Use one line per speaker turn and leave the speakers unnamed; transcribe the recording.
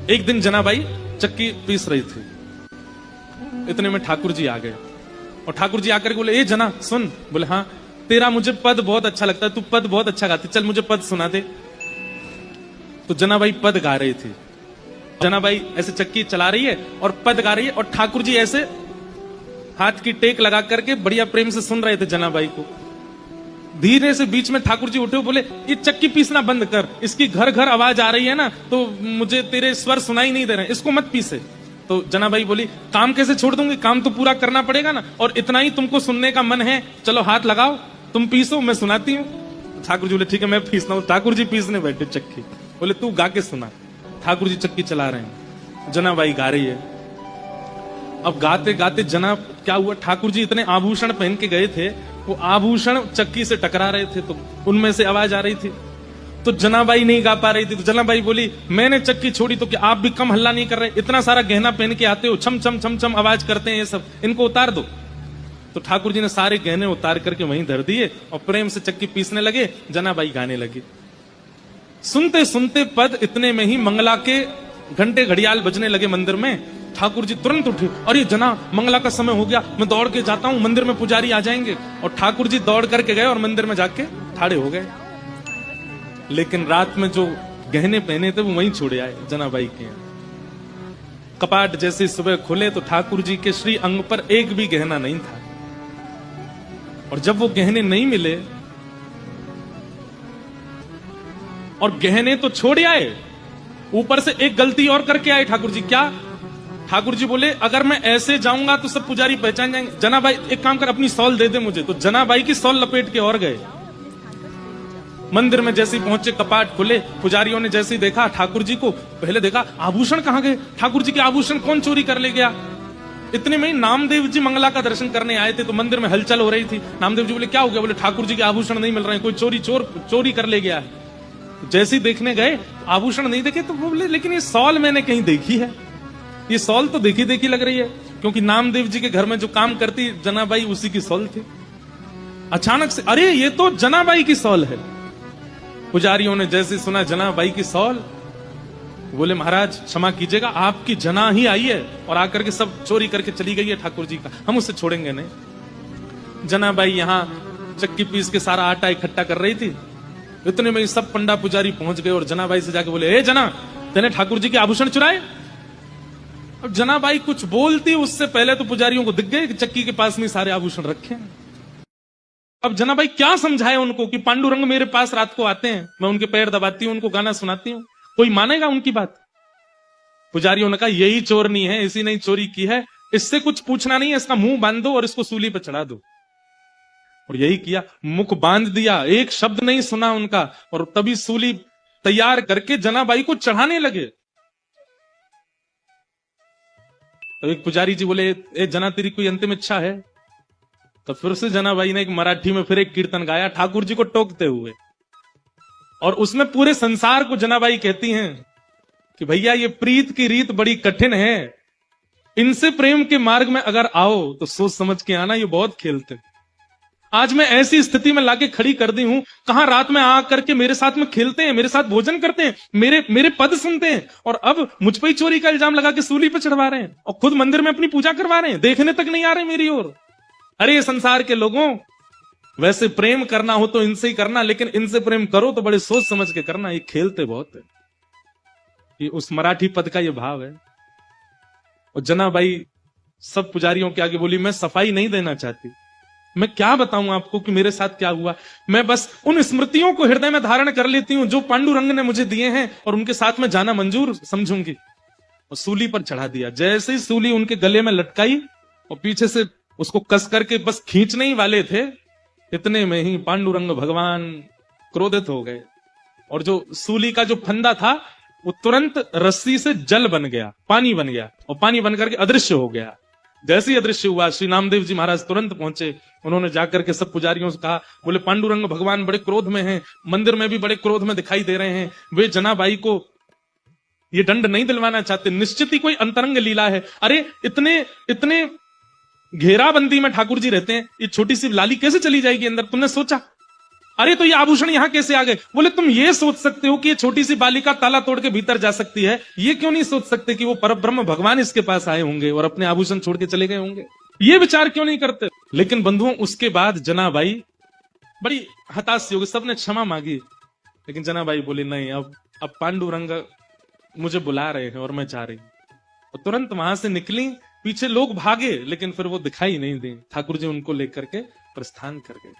एक दिन जनाबाई चक्की पीस रही थी, इतने में ठाकुर जी आ गए और ठाकुर जी आकर के बोले, ए जना सुन। बोले हाँ, तेरा मुझे पद बहुत अच्छा लगता है, तू पद बहुत अच्छा गाती, चल मुझे पद सुना दे। तो जनाबाई पद गा रही थी। जनाबाई ऐसे चक्की चला रही है और पद गा रही है, और ठाकुर जी ऐसे हाथ की टेक लगा करके बढ़िया प्रेम से सुन रहे थे जनाबाई को। धीरे से बीच में ठाकुर जी उठे, बोले ये चक्की पीसना बंद कर, इसकी घर घर आवाज आ रही है ना, तो मुझे तेरे स्वर सुनाई नहीं दे रहे, इसको मत पीसे। तो जनाबाई बोली, काम कैसे छोड़ दूंगी, काम तो पूरा करना पड़ेगा ना, और इतना ही तुमको सुनने का मन है, चलो हाथ लगाओ, तुम पीसो, मैं सुनाती हूँ। ठाकुर जी बोले ठीक है मैं पीसना हूँ। ठाकुर जी पीसने बैठे चक्की, बोले तू गा के सुना। ठाकुर जी चक्की चला रहे हैं, जनाबाई गा रही है। अब गाते गाते क्या हुआ, ठाकुर जी इतने आभूषण पहन के गए थे, वो आभूषण चक्की से टकरा रहे थे, तो उनमें से आवाज आ रही थी। तो जनाबाई नहीं गा पा रही थी, तो जनाबाई बोली, मैंने चक्की छोड़ी तो क्या आप भी कम हल्ला नहीं कर रहे, इतना सारा गहना पहन के आते हो, छम छम छम छम आवाज करते हैं ये सब, इनको उतार दो। तो ठाकुर जी ने सारे गहने उतार करके वहीं धर दिए और प्रेम से चक्की पीसने लगे, जनाबाई गाने लगी। सुनते सुनते पद इतने में ही मंगला के घंटे घड़ियाल बजने लगे मंदिर में। ठाकुर जी तुरंत उठे, अरे जना मंगला का समय हो गया, मैं दौड़ के जाता हूं, मंदिर में पुजारी आ जाएंगे। और ठाकुर जी दौड़ करके गए और मंदिर में जाके ठाड़े हो गए। लेकिन रात में जो गहने पहने थे वो वहीं छोड़े आए जनाबाई के। कपाट जैसे सुबह खुले तो ठाकुर जी के श्री अंग पर एक भी गहना नहीं था। और जब वो गहने नहीं मिले, और गहने तो छोड़ आए, ऊपर से एक गलती और करके आए ठाकुर जी। क्या? ठाकुर जी बोले, अगर मैं ऐसे जाऊंगा तो सब पुजारी पहचान जाएंगे, जनाबाई एक काम कर, अपनी सॉल दे दे मुझे। तो जनाबाई की सॉल लपेट के और गए। मंदिर में जैसे ही पहुंचे, कपाट खुले, पुजारियों ने जैसे ही देखा ठाकुर जी को, पहले देखा आभूषण कहां गए, ठाकुर जी के आभूषण कौन चोरी कर ले गया। इतने में ही नामदेव जी मंगला का दर्शन करने आए थे, तो मंदिर में हलचल हो रही थी। नामदेव जी बोले क्या हो गया, बोले ठाकुर जी के आभूषण नहीं मिल रहे हैं, कोई चोरी कर ले गया है। जैसे ही देखने गए, आभूषण नहीं देखे, तो बोले लेकिन ये सॉल मैंने कहीं देखी है, ये सॉल तो देखी देखी लग रही है, क्योंकि नामदेव जी के घर में जो काम करती जनाबाई उसी की सॉल थी। अचानक से अरे ये तो जनाबाई की सॉल है। पुजारियों ने जैसे सुना जनाबाई की सॉल, बोले महाराज क्षमा कीजिएगा, आपकी जना ही आई है और आकर के सब चोरी करके चली गई है ठाकुर जी का, हम उसे छोड़ेंगे नहीं। जनाबाई यहां चक्की पीस के सारा आटा इकट्ठा कर रही थी। इतने में सब पंडा पुजारी पहुंच गए और जनाबाई से जाके बोले, ए जना, तेने ठाकुर जी के आभूषण चुराए। अब जनाबाई कुछ बोलती उससे पहले तो पुजारियों को दिख गए कि चक्की के पास में सारे आभूषण रखे हैं। अब जनाबाई क्या समझाए उनको कि पांडुरंग मेरे पास रात को आते हैं, मैं उनके पैर दबाती हूं, उनको गाना सुनाती हूं, कोई मानेगा उनकी बात? पुजारियों ने कहा यही चोरनी है, इसी ने चोरी की है, इससे कुछ पूछना नहीं है, इसका मुंह बांध दो और इसको सूली पर चढ़ा दो। और यही किया, मुख बांध दिया, एक शब्द नहीं सुना उनका, और तभी सूली तैयार करके जनाबाई को चढ़ाने लगे। तो एक पुजारी जी बोले, ए जना तेरी कोई अंतिम इच्छा है? तो फिर से जनाबाई ने एक मराठी में फिर एक कीर्तन गाया ठाकुर जी को टोकते हुए, और उसमें पूरे संसार को जनाबाई कहती हैं कि भैया ये प्रीत की रीत बड़ी कठिन है, इनसे प्रेम के मार्ग में अगर आओ तो सोच समझ के आना, ये बहुत खेलते। आज मैं ऐसी स्थिति में लाके खड़ी कर दी हूं, कहां रात में आकर के मेरे साथ में खेलते हैं, मेरे साथ भोजन करते हैं, मेरे पद सुनते हैं, और अब मुझ पर ही चोरी का इल्जाम लगा के सूली पे चढ़वा रहे हैं, और खुद मंदिर में अपनी पूजा करवा रहे हैं, देखने तक नहीं आ रहे मेरी ओर। अरे संसार के लोगों, वैसे प्रेम करना हो तो इनसे ही करना, लेकिन इनसे प्रेम करो तो बड़े सोच समझ के करना, ये खेलते बहुत है। ये उस मराठी पद का ये भाव है। और जनाबाई सब पुजारियों के आगे बोली, मैं सफाई नहीं देना चाहती, मैं क्या बताऊं आपको कि मेरे साथ क्या हुआ, मैं बस उन स्मृतियों को हृदय में धारण कर लेती हूं जो पांडुरंग ने मुझे दिए हैं, और उनके साथ में जाना मंजूर समझूंगी। और सूली पर चढ़ा दिया। जैसे ही सूली उनके गले में लटकाई और पीछे से उसको कस करके बस खींचने ही वाले थे, इतने में ही पांडुरंग भगवान क्रोधित हो गए, और जो सूली का जो फंदा था वो तुरंत रस्सी से जल बन गया, पानी बन गया, और पानी बन करके अदृश्य हो गया। जैसे ही अदृश्य हुआ, श्री नामदेव जी महाराज तुरंत पहुंचे। उन्होंने जाकर के सब पुजारियों से कहा, बोले पांडुरंग भगवान बड़े क्रोध में हैं, मंदिर में भी बड़े क्रोध में दिखाई दे रहे हैं, वे जनाबाई को ये दंड नहीं दिलवाना चाहते, निश्चित ही कोई अंतरंग लीला है। अरे इतने घेराबंदी में ठाकुर जी रहते हैं, ये छोटी सी लाली कैसे चली जाएगी अंदर, तुमने सोचा? अरे तो ये आभूषण यहां कैसे आ गए? बोले तुम ये सोच सकते हो कि ये छोटी सी बालिका ताला तोड़ के भीतर जा सकती है, ये क्यों नहीं सोच सकते कि वो परब्रह्म भगवान इसके पास आए होंगे और अपने आभूषण छोड़ के चले गए होंगे? ये विचार क्यों नहीं करते? लेकिन बंधुओं, उसके बाद जनाबाई बड़ी हताश होगी, सबने क्षमा मांगी, लेकिन जनाबाई बोली नहीं, अब पांडुरंग मुझे बुला रहे हैं और मैं जा रही हूं। और तुरंत वहां से निकली, पीछे लोग भागे, लेकिन फिर वो दिखाई नहीं दी। ठाकुर जी उनको लेकर के प्रस्थान कर गए।